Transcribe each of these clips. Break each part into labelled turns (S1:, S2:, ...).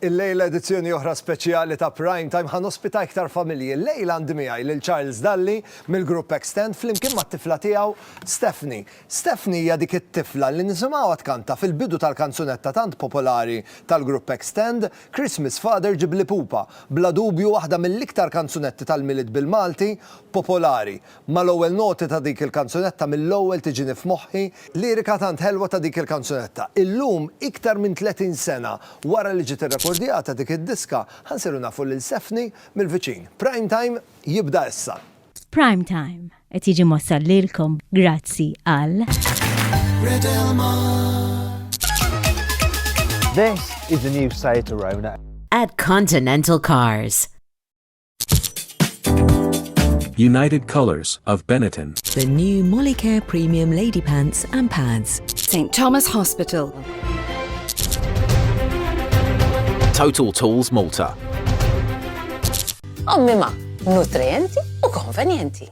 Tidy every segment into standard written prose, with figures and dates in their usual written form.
S1: Il-lejla edizzjoni oħra speċjali ta' Prime Time ħan ospita iktar familji. Il-lejla għandi miegħi lil Charles Dalli mill-grupp Extend flimkien mat-tifla tiegħu Stephanie. Stephanie hija dik it-tifla li nisimgħuha tkanta fil-bidu tal-kanzunetta tant popolari tal-grupp Extend, Christmas Father ġib li pupa. Bla dubju waħda mill-iktar kanzunetti tal-milied bil-Malti popolari. Ma l-ewwel noti ta' dik il-kanzunetta mill-ewwel tiġini f'moħħi lirika tant ħelwa ta' dik il-kanzunetta. Illum iktar minn 30 sena wara li ġiet irrekordjata dik id-diska ħansiru nafu lil Stephanie mill-viċin. Prime Time jibda issa.
S2: Prime Time qed jiġi mossal lilkom grazzi għal
S3: This is the new Seat Arona
S4: at Continental Cars.
S5: United Colors of Benetton.
S4: The new Molicare Premium Lady Pants and Pads.
S6: St. Thomas Hospital.
S7: Total Tools Malta.
S6: Ommima, nutrienti u konvenjenti.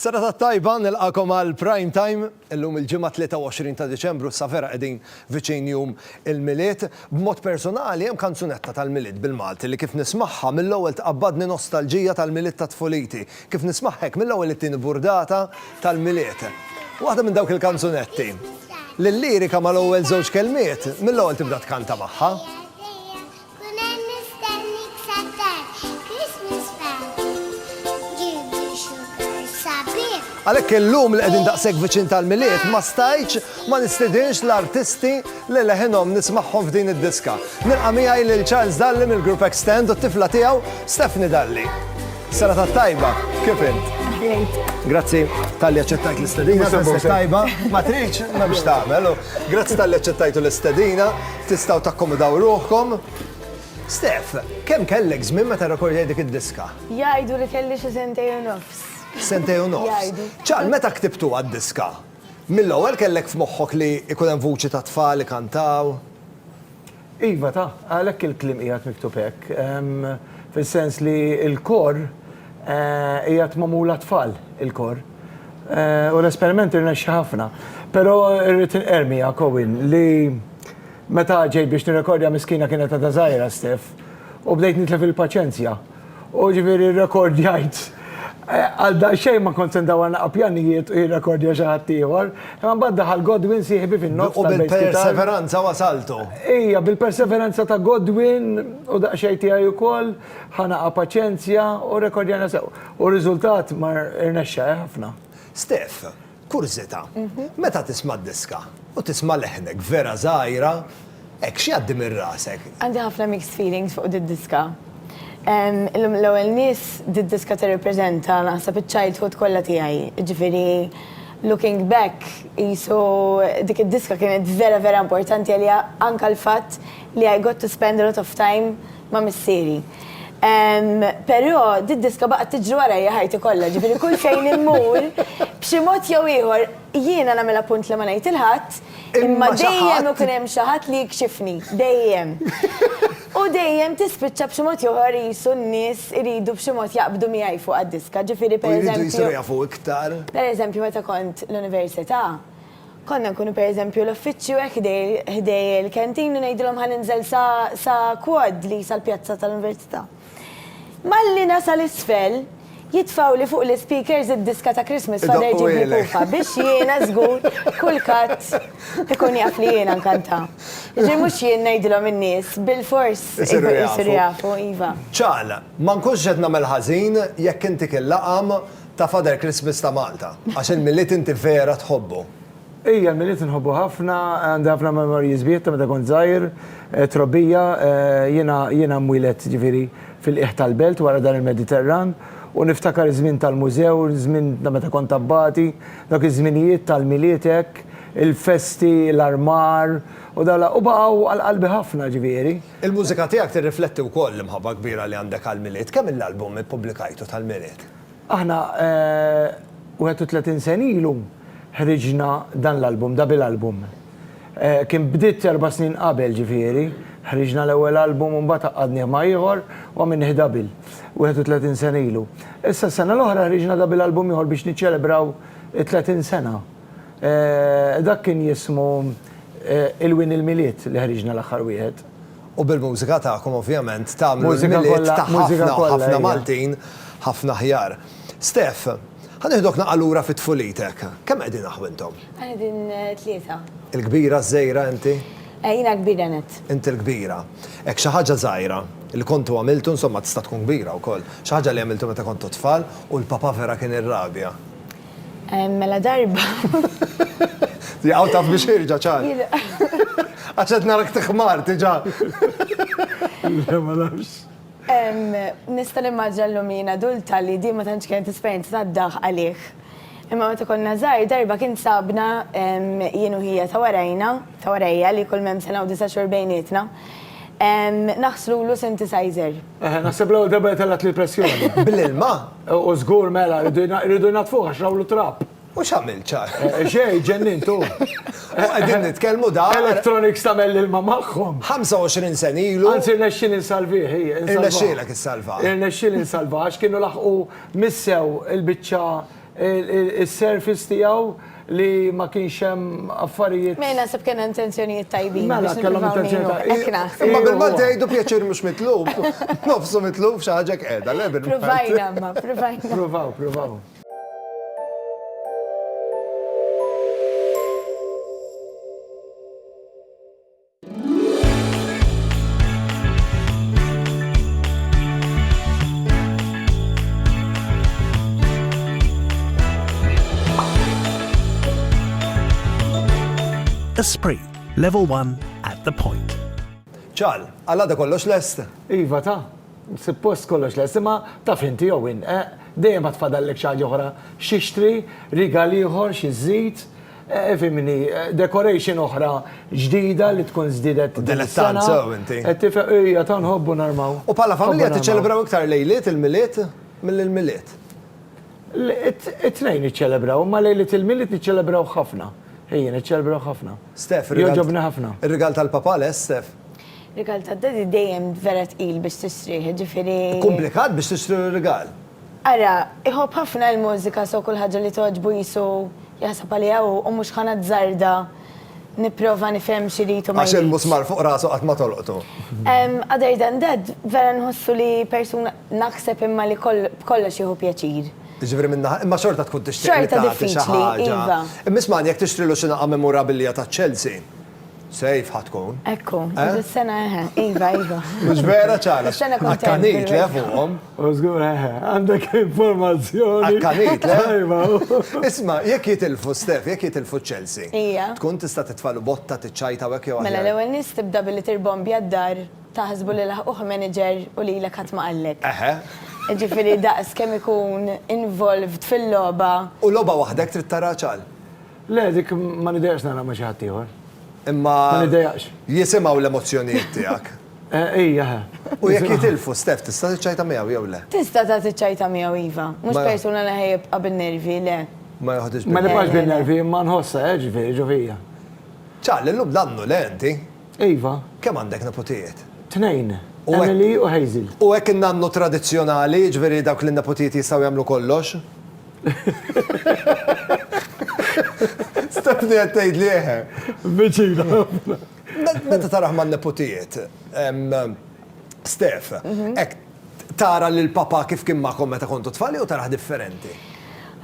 S1: Sarata tajba nilqakom għal Prime Time illum il-ġimgħa 23 ta' Diċembru sa vera qegħdin viċin jum il-milied. B'mod personali hemm kanzunetta tal-milied bil-Malti li kif nismagħha mill-ewwel tqabbadni nostalġija tal-milied ta' tfuliti, kif nismagħha hekk mill-ewwel it-tieni burdata tal-milied. Waħda minn dawk il-kanzunetti l-lirika mal-ewwel żewġ kelmiet mill-ewwel tibda tkanta magħha. Għalhekk illum li qegħdin daqshekk viċin tal-milied ma stajtx ma nistidinx l-artisti li leħinhom nismagħhom f'din id-diska. Nilqa' miegħi lil Charles Dalli mill-grupp Extend u t-tifla tiegħu Stephanie Dalli. Serata tajba, kif int? Grazzi tal-li aċċettajt l-istedina, tajba. Ma tridx ma biex tagħmel. Grazzi tal-li aċċettajtu l-istedina, tistgħu takkomodaw ruħkom. Steph, kemm kellek żmien meta rekordjaj dik id-diska?
S8: Jgħidu li kelli xi sentej u nofs.
S1: Sentej u nofs. ċal, meta ktibtu għad-diska? Mill-ewwel kellek f'moħħok li ikun hemm vuċi ta' tfal li kantaw?
S3: Iva għalhekk il-kliem qiegħed miktub hekk. Fis-sens li l-kor qiegħed magħmula tfal il-kor. U l-esperiment irnexxa ħafna. Però irrid ermija kowin li meta ġej biex nirrekordja miskina kienet ta' żgħira Steph u bdejt nitlef il-paċenzja. U ġifieri rrekordjajt għal da xejn ma kont sendaw għanna pjanijiet u jirrekordja xi ħadd ieħor, imma mbagħad daħal Godwin sieħbi fin-nofs.
S1: U bil-perseveranza wasaltu.
S3: Ija, bil-perseveranza ta' Godwin u daqsxejn tiegħi wkoll ħanaqa paċenzja u rekordjana sew. U r-riżultat ma rnexxa ħafna.
S1: Steph, kurzita, meta tisma' d-diska u tisma' leħnek vera żgħira, hekk x'jgħaddi minn rasek?
S8: Għandi ħafna mixed feelings fuq d-diska. L-ewwel nies d-diska tirrappreżenta naħseb iċ-childhood kollha tiegħi. Ġifieri looking back qisu dik id-diska kienet vera importanti għalija anke l-fatt li I got to spend a lot of time ma' missieri. Però d-diska baqgħet tiġri warajja ħajti kollha, ġifieri kull fejn immur b'xi mod jew ieħor jiena nagħmel appunt li ma ngħid il-ħadd, imma dejjem ikun hemm xi ħadd li jkxifni, dejjem. U dejjem tispiċċa b'xi mod ieħor qisu n-nies iridu b'xi mod jaqbdu miegħi fuq għad-diska. Ġifieri pereżempju. Pereżempju meta kont l-università, konna nkunu pereżempju l-uffiċċju hekk ħdej il-kantin u ngħidilhom ħaninżel sa kwad li sal-pjazza tal-università. Malli nasal isfel, jitfaw li fuq l-speakers id-diska ta' Christmas Father ġib li pufa biex jiena żgur kull katt ikun jaf li jiena nkanta. Ġi mhux jien ngħidilhom in-nies bil-fors isiru jafu, iva.
S1: ċal, ma nkunx qed nagħmel ħażin jekk inti laqam ta' Father Christmas ta' Malta, għax il-miliet inti vera tħobbu.
S3: Ija, l-miliet nħobbu ħafna, għandi ħafna memorji żbiet ta' meta kont żgħir, trobbija, jiena mwilet ġifieri fil-qiegħ tal-belt wara dan il-Mediterran u niftakar iż-żmien tal-mużew, żmien ta' meta kont abbati, dak iż-żminijiet tal-miliet hekk, il-festi, l-armar u dawla u baqgħu għall-qalbi ħafna ġifieri.
S1: Il-mużika tiegħek tirrifletti wkoll l-imħabba kbira li għandek għall-miliet. Kemm l-album ippubblikajtu tal-miliet?
S3: Aħna 31 sen ilu ħriġna dan l-album, da bil-album. Kien bdiet 4 snin qabel ġifieri, ħriġna l-ewwel album u mbagħad għadni ma' ieħor u għamilni Dabil 31 sena ilu. Issa s-sena l-oħra ħriġna Dabil album ieħor biex niċċelebraw 30 sena. Dak kien jismu Il-Win il-Miliet li ħriġna l-aħħar wieħed.
S1: U bil-mużika tagħkom ovvjament tagħmlu
S3: Mużika
S1: l-miliet ta'
S3: mużika kollha,
S1: ħafna
S3: hija.
S1: Maltin, ħafna ħjar. Stef, ħanieħdok naqalura fit-tfulitek. Kemm qegħdin aħu intom?
S8: Għedin 3.
S1: Il-kbira żejra inti?
S8: Jina kbira net.
S1: Inti l-kbira. Ek xi ħaġa żgħira li kontu għamiltu, insomma tista' tkun kbira wkoll. Xi ħaġa li għamiltu meta kontu tfal u l-papa vera kien irrabja.
S8: Mela darba.
S1: Jgħaw taf biex irġa ċar. Għaxet narak tiħmar, tiġa.
S3: Ma nafx.
S8: Nista l-immaġġa l-lumina adulta li di ma tantx kienet esperienza tad-daħ għalih. Imma meta konna żgħar darba kien sabna jien u hija ta' warajja li kull mem sena u 9 xhur bejnietna. Naħslu synthesizer.
S3: Naħseb l-ewwel darba telat li pressjoni.
S1: Bil-ilma?
S3: U żgur mela rridu natfuh għax rawlu trap.
S1: U x'għamil ċar?
S3: Xej, ġennintu.
S1: U qegħdin nitkellmu da.
S3: Electronics tamel l-ilma magħhom.
S1: 25 sen ilu.
S3: Anzi, irnexxin insalvih,
S1: Irnexxielek issalva.
S3: Irnexxin insalva, għax kienu laħqu missew il-biċċa il-surface tiegħu li ma kienx hemm affarijiet.
S8: Mejna sab kien intenzjonijiet tajbin.
S3: Mela, kellhom intenzjonijiet tajbin.
S1: Imma bil-Malti jgħidu pjaċir mhux mitlub. Nofsu mitlub xi ħaġa qiegħda, le bil-Malti.
S8: Provajna, ma, provajna.
S3: Provaw.
S9: Esprit, level 1 at the point.
S1: ċal, għalla da kollox lest.
S3: Iva ta' suppost kollox lest, imma ta' finti jowin. Dejjem ma tfadallek xi ħaġa oħra, xixtri, rigali ieħor, xi żid, fimni, decoration oħra ġdida li tkun żdiedet.
S1: Dilettanza inti.
S3: Tifeq hija ta' nħobbu narmaw.
S1: U bħala familja tiċċelebraw iktar lejliet il-miliet mill-miliet.
S3: It-tnejn iċċelebraw, ma lejliet il-miliet iċċelebraw ħafna. Ejjen iċċelebraw ħafna.
S1: Stef,
S3: joġobna ħafna.
S1: Ir-rigal tal-papa les, Stef.
S8: Rigal ta' dadi dejjem vera tqil biex tixtriħ, ġifieri.
S1: Komplikat biex tixtri r-rigal.
S8: Ara, iħobb ħafna l-mużika so kull ħaġa li toġbu jisu jaħseb għaliha u mhux ħana żarda nipprova nifhem xi ritu ma
S1: Għax il-musmar fuq rasu qatt ma tolqtu.
S8: Other than that, vera nħossu li persuna naħseb imma li kollox jieħu pjaċir.
S1: Ġifri minna, imma xorta tkun tixtri.
S8: Xorta diffiċli, iva.
S1: Immisman, jek tixtri lu xina memorabilia ta' Chelsea. Sejf ħatkun.
S8: Ekku, s-sena iva.
S1: Mux vera ċala.
S8: Is-sena kontent,
S1: Akkanit le
S8: bil-verità.
S1: fuqom.
S3: Użgur, għandek informazzjoni.
S1: Akkanit le.
S3: Ajma.
S1: Isma, jek jitilfu Stef, jek jitilfu Chelsea.
S8: Ija.
S1: Tkun tista titfalu botta t-ċajta wek jew
S8: Mela l-ewwel nies tibda billi tirbombi għad-dar taħsbu li laħquh manager u li l-kat maqallek.
S1: Eħe.
S8: Ġifieri daqs kemm ikun involved fil-logħba.
S1: U loba waħdek trid tara ċal.
S3: Le, dik ma nidejaqx nara ma xi ħadd ieħor.
S1: Imma
S3: Ma nidejaqx.
S1: jisimaw l-emozjonijiet tiegħek.
S3: Ejja.
S1: U jekk jitilfu Stef, tista' tiċċajta miegħu jew le?
S8: Tista' tagħti ċajta miegħu iva. Mhux
S1: Ma-
S8: persuna li ħejjibqa' bin-nervi, le.
S1: Ma joħodix
S3: Ma
S1: bil.
S3: nibqax bin-nervi, ma nħossa, ġifieri, ġovija.
S1: ċal, l-lum dannu le inti.
S3: Iva,
S1: Kemm għandek nepotijiet?
S3: tnejn.
S1: U hekk-
S3: Emily u Hazel.
S1: U hekk in-nannu tradizzjonali, ġveri dawk li nepotijiet jistgħu jagħmlu kollox? Stefni qed tgħid li eħe.
S3: Viċina.
S1: Meta taraħ man nepotijiet, Stef, hekk tara lil papa kif kien magħhom meta kontu tfali u taraħ differenti?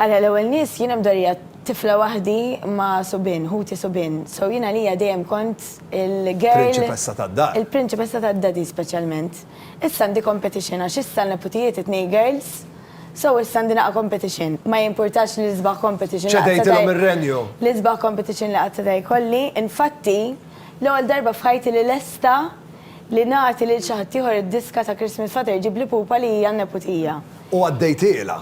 S8: Għala l-ewwel nies jiena mdorrija tifla waħdi ma' subin, ħuti subin. So jiena lija dejjem kont il-girl.
S1: Prinċipessa tad-dar.
S8: Il-prinċipessa tad-dadi speċjalment. Issa għandi competition għax issa l-nepotijiet it-nej girls. So issa għandi naqa competition. Ma jimpurtax li l-isbaħ competition.
S1: ċedejtilhom ir-renju.
S8: L-isbaħ competition li għatta kolli. Infatti, l-ewwel darba fħajti li lesta li nagħti lil xi ħadd ieħor id-diska ta' Christmas Father ġib li pupa li hija nepotija.
S1: U għaddejtiela.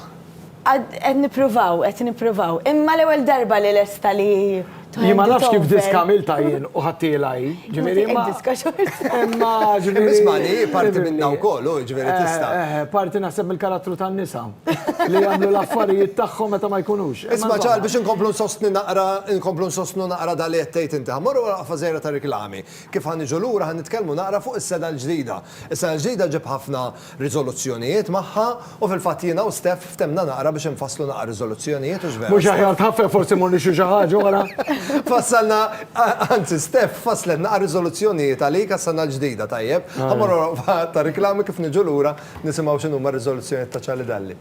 S8: Qed nippruvaw. Imma l-ewwel darba li lesta li
S3: Jien ma nafx kif diska għamilta jien u ħattila hi. Ġifieri ma.
S8: Diska xorta.
S3: Imma ġifieri.
S1: Ismani, parti minna wkoll, ġifieri tista'.
S3: Parti naħseb mill-karattru tan-nisa li jagħmlu l-affarijiet tagħhom meta ma jkunux.
S1: Isma' ċal biex inkomplu nsostnu naqra dali qed tgħid inti ħammorru wara fażejra ta' riklami. Kif ħaniġu lura ħanitkellmu naqra fuq is-sena l-ġdida. Is-sena l-ġdida ġib ħafna riżoluzzjonijiet magħha u fil-fatt jiena u Steff ftemna naqra biex infasslu naqra riżoluzzjonijiet u x'vera.
S3: Mhux aħjar tħaffef forsi morni xi ħaġa wara.
S1: Fassalna, anzi, Steff faslenna riżoluzzjonijiet għalik għas-sena l-ġdida tajjeb. Ħammorru ta' riklami kif niġu lura nisimgħu x'inhuma r-riżoluzzjonijiet ta' Ċarli Dalli.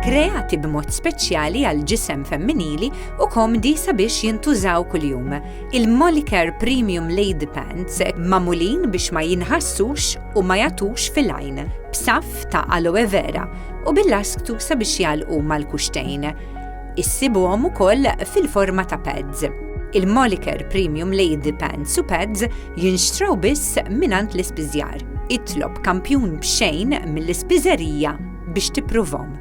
S10: kreati b'mod speċjali għal ġisem femminili u komdi sabiex jintużaw kuljum. Il-Molicare Premium Lady Pants mamulin biex ma jinħassux u ma jatux fil-għajn, b'saf ta' aloe vera u bil-lasktu sabiex jalqu mal-kuxtejn. Issibuhom ukoll fil-forma ta' pads. Il-Molicare Premium Lady Pants u pads jinxtraw biss minant l-ispiżjar. Itlob kampjun b'xejn mill-ispiżerija biex tippruvom.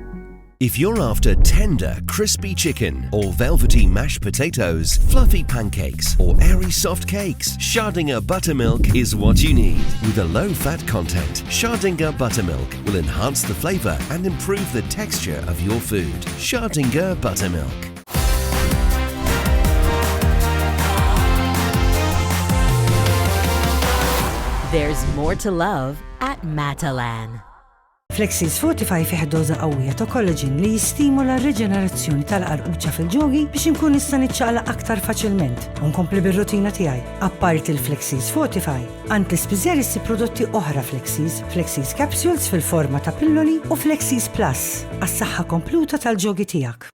S11: If you're after tender, crispy chicken or velvety mashed potatoes, fluffy pancakes or airy soft cakes, Schardinger buttermilk is what you need. With a low-fat content, Schardinger buttermilk will enhance the flavor and improve the texture of your food. Schardinger buttermilk.
S12: There's more to love at Matalan.
S13: Flexis Fortify fih doza qawwija ta' collagen li jistimula r-reġenerazzjoni tal-qarquċċa fil-ġogi biex inkun nista' niċċaqlaq aktar faċilment u nkompli bir-rutina tiegħi. Apparti l-Flexis Fortify, għand l-ispiżjar issi prodotti oħra Flexis, Flexis Capsules fil-forma ta' pilloli u Flexis Plus għas-saħħa kompluta tal-ġogi tiegħek.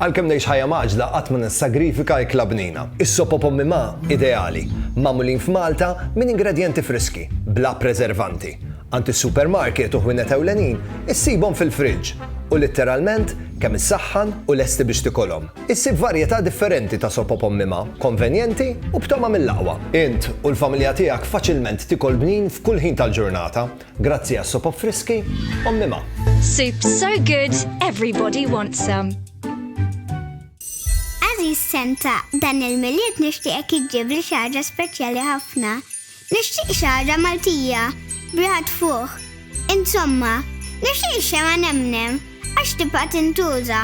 S1: Għalkemm ngħix ħajja maġla qatt ma nissagrifika l-klabnina. Is-sopopom mimma ideali, magħmulin f'Malta minn ingredjenti friski, bla preservanti. Għand is-supermarket u ħwienet ewlenin issibhom fil-friġġ u letteralment kemm issaħħan u lesti biex tikolhom. Issib varjetà differenti ta' sopopom mimma, konvenjenti u b'toma mill-aqwa. Int u l-familja tiegħek faċilment tikol bnin f'kull ħin tal-ġurnata grazzi għas-sopop friski u mimma.
S14: Soup so good, everybody wants some.
S15: Aziz Senta, dan il-miliet nixtieqek iġġib li xi ħaġa speċjali ħafna. Nixtieq xi ħaġa Maltija, briħat fuq. Insomma, nixtieq xema nemnem għax tibqa' tintuża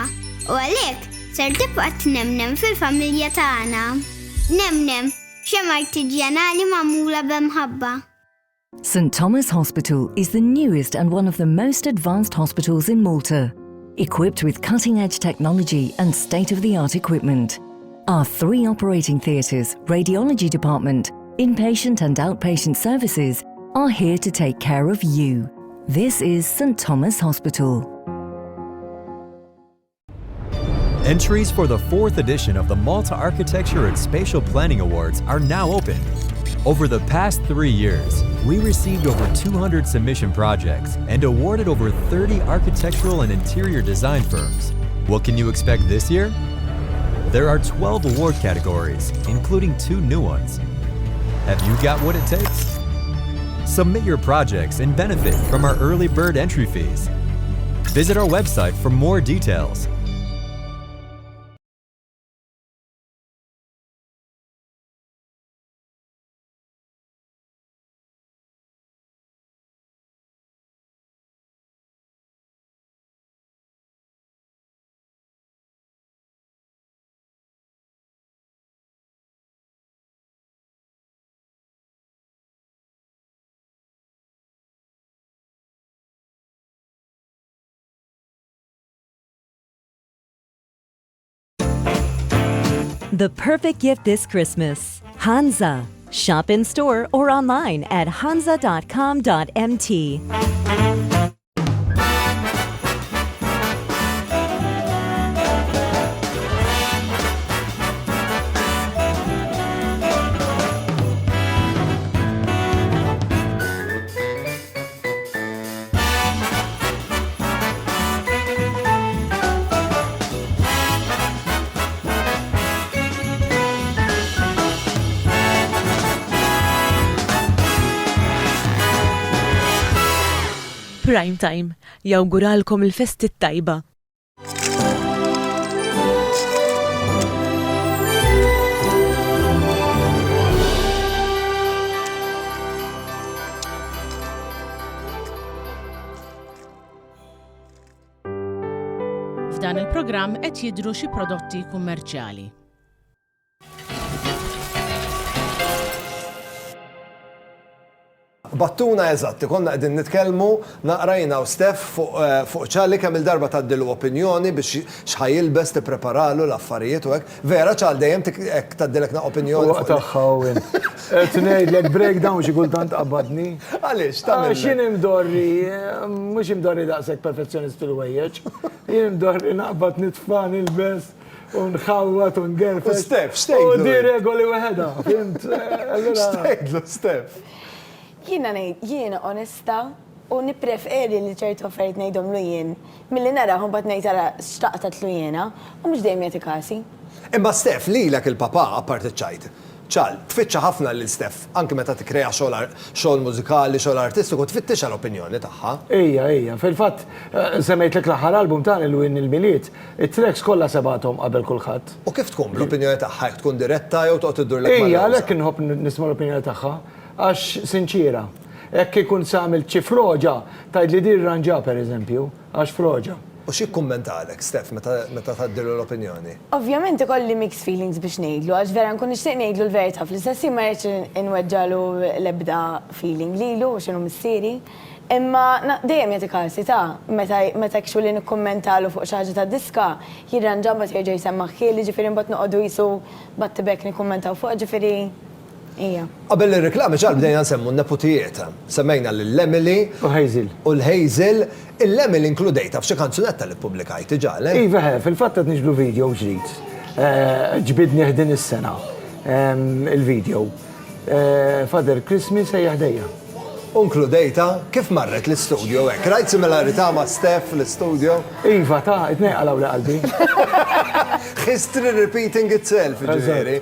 S15: u għalhekk ser tibqa' tnemnem fil-familja tagħna. Nemnem xema artiġjanali magħmula b'imħabba.
S4: St Thomas Hospital is the newest and one of the most advanced hospitals in Malta. Equipped with cutting-edge technology and state-of-the-art equipment. Our 3 operating theatres, radiology department, inpatient and outpatient services are here to take care of you. This is St Thomas Hospital.
S16: Entries for the 4th edition of the Malta Architecture and Spatial Planning Awards are now open. Over the past 3 years, we received over 200 submission projects and awarded over 30 architectural and interior design firms. What can you expect this year? There are 12 award categories, including 2 new ones. Have you got what it takes? Submit your projects and benefit from our early bird entry fees. Visit our website for more details.
S12: The perfect gift this Christmas. Hansa. Shop in store or online at hansa.com.mt.
S17: Prime Time, jawguralkom il-festi tajba.
S18: F'dan il-programm qed jidhru xi prodotti kummerċjali.
S1: Battuna eżatti, konna qegħdin nitkellmu naqrajna u Stef fuq ċalli kemm il-darba tgħaddilu opinjoni biex x'ħajilbes tippreparalu l-affarijiet u hekk. Vera ċal dejjem hekk tgħaddilek opinjoni.
S3: Tagħhawin. Tngħidlek breakdown xi kultant qabadni.
S1: Għaliex tagħmel?
S3: X'in imdorri, mhux imdorri daqshekk perfezzjonist il-wejjeġ. Jien imdorri naqbad nitfa' nilbes u nħawwat u ngerfes.
S1: Stef, x'tgħidlu?
S3: U di regoli weħeda, fimt?
S1: X'tgħidlu Stef?
S8: Jiena onesta u nippreferi li ċertu affarijiet ngħidhom lu jien milli narahom bad ngħid ara xtaqtatlu jiena u mhux dejjem jagħti kasi.
S1: Imma Stef lilek il-papà apart iċ-ċajt. ċal, tfittxa ħafna lil Stef, anke meta tikkrea xogħol mużikali, xogħol artistiku, tfittxa l-opinjoni tagħha.
S3: Ejja, fil-fatt semmejtlek l-aħħar album tagħna l-Win il-Miliet, it-tracks kollha sebagħthom qabel kulħadd.
S1: U kif tkun bl-opinjoni tagħha? Tkun diretta jew toqgħod iddurlek mal-.
S3: Ejja, għalhekk inħobb nisma' l-opinjoni tagħha għax sinċira. Hekk ikun samil ċi froġa tgħid li dir ranġa pereżempju, għax froġa.
S1: U xi kummentalek Stef meta tgħaddilu l-opinjoni?
S8: Ovvjament ikolli mixed feelings biex ngħidlu, għax vera nkun nixtieq ngħidlu l-verità fl-istess ma rridx inweġġalu l-ebda feeling lilu x'inhu missieri. Imma dejjem jagħti kasi meta kxu li nikkummentalu fuq xi ħaġa tad-diska, jirranġa mbagħad jerġa' jsemmaħ ħieli ġifieri mbagħad noqogħdu qisu battibek nikkummentaw fuq ġifieri. Ija.
S1: Qabel ir-reklami ċar bdejna nsemmu n-nepotijiet. Semmejna l-Emily u l-Hazel. Il-Emily inkludejta f'xi kanzunetta li ppubblikajt ġal.
S3: Iva, fil-fatt qed niġbdu video ġdid. Ġbidni ħdin is-sena il-video. Father Christmas ejja ħdejja.
S1: Unkludejta, kif marret l-istudio hekk? Rajt similarità ma' Stef l-istudio?
S3: Iva, itneqalaw li qalbi.
S1: History repeating itself, ġifieri.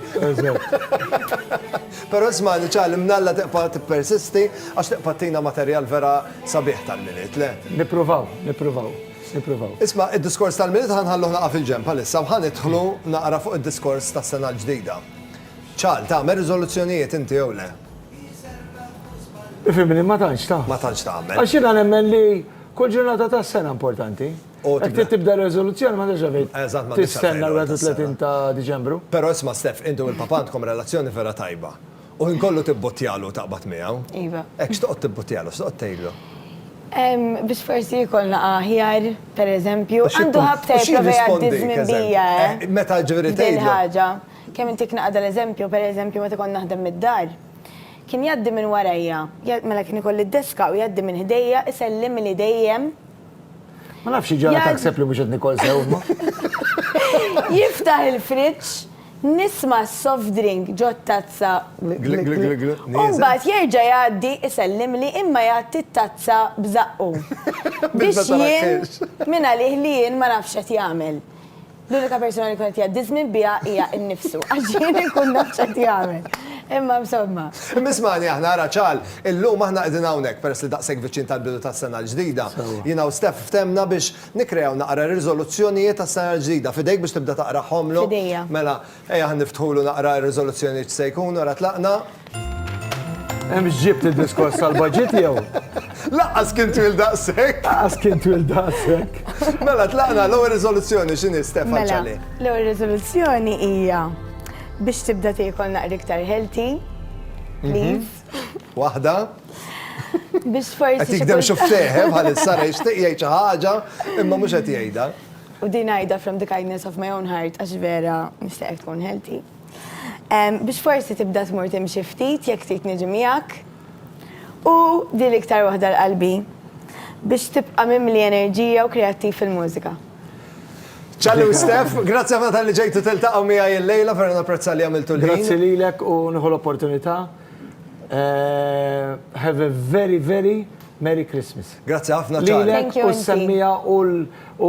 S1: Però isma' ċal imnalla teqpa tippersisti għax teqpa tina materjal vera sabiħ tal-miliet, le? Nippruvaw. Isma' id-diskors tal-miliet ħanħalluh naqa' fil-ġemp bħalissa u ħanidħlu naqra fuq id-diskors tas-sena l-ġdida. ċal, tagħmel riżoluzzjonijiet inti jew le?
S3: Ifimni, ma tantx ta'.
S1: Ma tantx tagħmel.
S3: Għax jiena nemmen li kull ġurnata tas-sena importanti. Jekk tibda riżoluzzjoni ma tiġa tistenna l-31 ta' Diċembru.
S1: Però isma' Stef, intu il-papa għandkom relazzjoni vera tajba. U inkollu tibbottjalu taqbad miegħu.
S8: Iva.
S1: Hekk x'toqgħod tibbottjalu, x'toqgħod tgħidlu?
S8: Biex forsi jkollna aħjar, pereżempju, għandu ħabta jipprova jgħaddi żmien bija.
S1: Meta ġifieri tgħidlu.
S8: ħaġa. Kemm intik naqda l-eżempju, pereżempju meta kont naħdem mid-dar. Kien jgħaddi minn warajja, mela kien ikolli d-deska u jgħaddi minn ħdejja, isellim li dejjem.
S3: Ma nafx ġara taħseb li mhux qed nikol sewma.
S8: Jiftaħ il-friġġ, nisma' soft drink ġo tazza. Mbagħad jerġa' jgħaddi isellim li imma jgħaddi t-tazza b'żaqqu. Biex jien minn għalih li jien ma nafx qed jagħmel. L-unika persuna li kont jgħaddi żmien biha hija nnifsu, għax jien ikun nafx qed jagħmel. Imma insomma.
S1: Mismani aħna raċal, illum aħna qegħdin hawnhekk peress li daqshekk viċin tal-bidu tas-sena l-ġdida. Jiena u Steph ftemna biex nikrew naqra riżoluzzjonijiet tas-sena l-ġdida. Fidejk biex tibda taqrahomlu.
S8: Fidejja.
S1: Mela, ejja ħniftħulu naqra r-riżoluzzjonijiet se jkunu ra tlaqna.
S3: Hemm ġibt id-diskors tal-budget jew?
S1: Laqqas kien twil daqshekk.
S3: Laqqas kien twil daqshekk.
S1: Mela tlaqna l-ewwel riżoluzzjoni x'inhi Steph
S8: Mela,
S1: ċali.
S8: l-ewwel riżoluzzjoni hija biex tibda tiekol naqra iktar healthy. Please.
S1: Waħda.
S8: Biex forsi.
S1: Qed tikdem xuftieħ bħal is-sara jixtieq jgħid xi ħaġa imma mhux qed jgħidha.
S8: U din ngħidha from the kindness of my own heart għax vera nixtieq tkun healthy. Biex forsi tibda tmur timxi ftit jekk trid niġi miegħek. U din iktar waħda l-qalbi biex tibqa' mimli enerġija u kreattiv fil-mużika.
S1: ċalli u Steph, grazzi għafna tal-li ġejtu tiltaqgħu miegħi l-lejla ferna napprezza li għamiltu l-ħin.
S3: Grazzi lilek u nieħu l-opportunità. Have a very, very Merry Christmas.
S1: Grazzi ħafna ċalli.
S3: Lilek u s-semmija u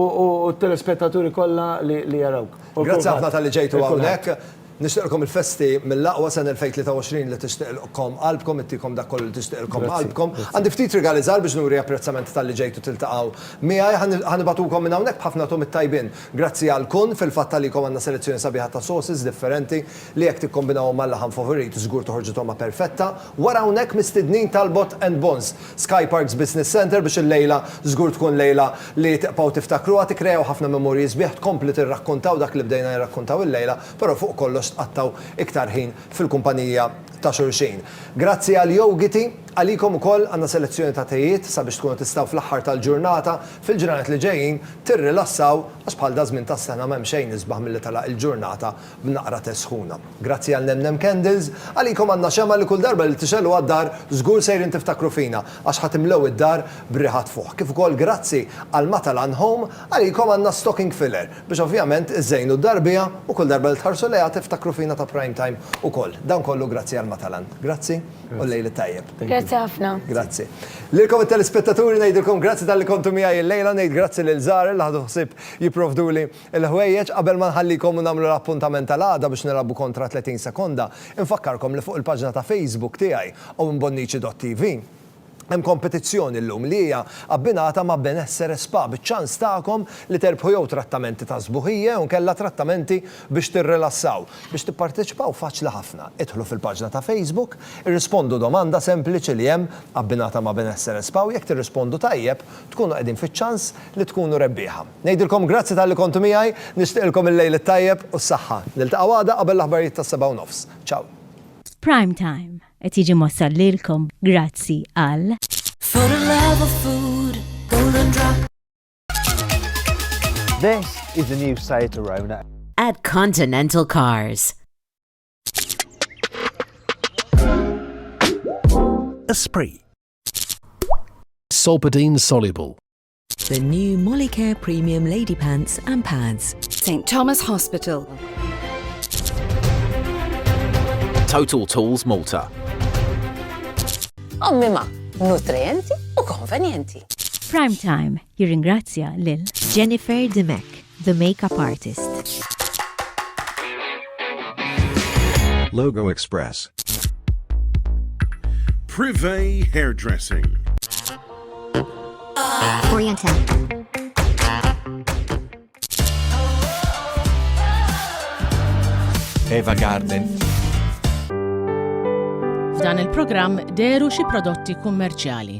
S3: t-telespettaturi kollha li jarawk.
S1: Grazzi ħafna tal-li ġejtu hawnhekk. Nixtieqkom il-festi mill-laqwa sena 2023 li tixtieqkom qalbkom, ittikom dak kollu li tixtieqkom qalbkom. Għandi ftit rigali żgħar biex nuri apprezzament tal-li ġejtu tiltaqgħu miegħi ħanibatukom minn hawnhekk b'ħafna tom it-tajbin. Grazzi għalkun fil-fatt talikom għandna selezzjoni sabiħa ta' sauces differenti li jekk tikkombinawhom mal-laħam favorit żgur toħorġu tomma perfetta. Wara hawnhekk mistednin tal-Bot and Bonds, Sky Parks Business Center biex il-lejla żgur tkun lejla li tibqgħu tiftakruha tikrew ħafna memorji sbieħ tkompli tirrakkuntaw dak li bdejna nirrakkuntaw il-lejla, però fuq kollox tqattaw iktar ħin fil-kumpanija ta' xulxin. Grazzi għal Yogiti, għalikom ukoll għandna selezzjoni ta' tejiet sabiex tkunu tistgħu fl-aħħar tal-ġurnata fil-ġranet li ġejjin tirrilassaw għax bħal da żmien tas-sena m'hemm xejn isbaħ milli talaq il-ġurnata b'naqra tesħuna. Grazzi għal Nemnem Candles, għalikom għandna xema li kull darba li tixellu għad-dar żgur sejrin tiftakru fina għax ħatimlew id-dar b'riħat fuq. Kif ukoll grazzi għal Matalan Home, għalikom għandna stocking filler biex ovvjament iżejnu d-darbija u kull darba li tħarsu lejha tiftakru fina ta' prime time ukoll. Dan kollu grazzi għal Matalan. Grazzi u lejli tajjeb.
S8: Grazzi ħafna.
S1: Grazzi. Lilkom il-telespettaturi ngħidilkom grazzi tal-li kontu miegħi l-lejla, ngħid grazzi lil Żar li ħadu ħsieb jipprovduli l-ħwejjeġ qabel ma nħallikom u nagħmlu l-appuntament tal-għada biex nilagħbu kontra 30 sekonda. Infakkarkom li fuq il-paġna ta' Facebook tiegħi u mbonnici.tv hemm kompetizzjoni llum li hija abbinata ma' Benessere Spa biċ-ċans tagħkom li terbħu jew trattamenti ta' sbuħija u nkella trattamenti biex tirrilassaw. Biex tipparteċipaw faċli ħafna. Idħlu fil-paġna ta' Facebook, irrispondu domanda sempliċi li hemm abbinata ma' Benessere Spa u jekk tirrispondu tajjeb tkunu qegħdin fiċ-ċans li tkunu rebbieħa. Ngħidilkom grazzi tal-li kontu miegħi, nixtieqilkom il-lejl it-tajjeb u s-saħħa. Niltaqgħu għada qabel l-aħbarijiet tas-7:30. Ciao.
S2: Prime Time qed jiġi mossal lilkom grazzi għal
S19: For the love of food, Golden Drop.
S20: This is the new Seat Arona
S6: at Continental Cars.
S9: Esprit.
S5: Solpadeine soluble.
S4: The new Molicare Premium Lady Pants and Pads.
S6: St. Thomas Hospital. Total Tools Malta. Ommima, nutrienti u konvenienti.
S2: Prime Time jirringrazzja lil Jennifer Demek, the makeup artist.
S21: Logo Express.
S22: Privé Hairdressing.
S15: Oriental.
S9: Eva Garden.
S18: F'dan il-programm deru xi prodotti kummerċjali.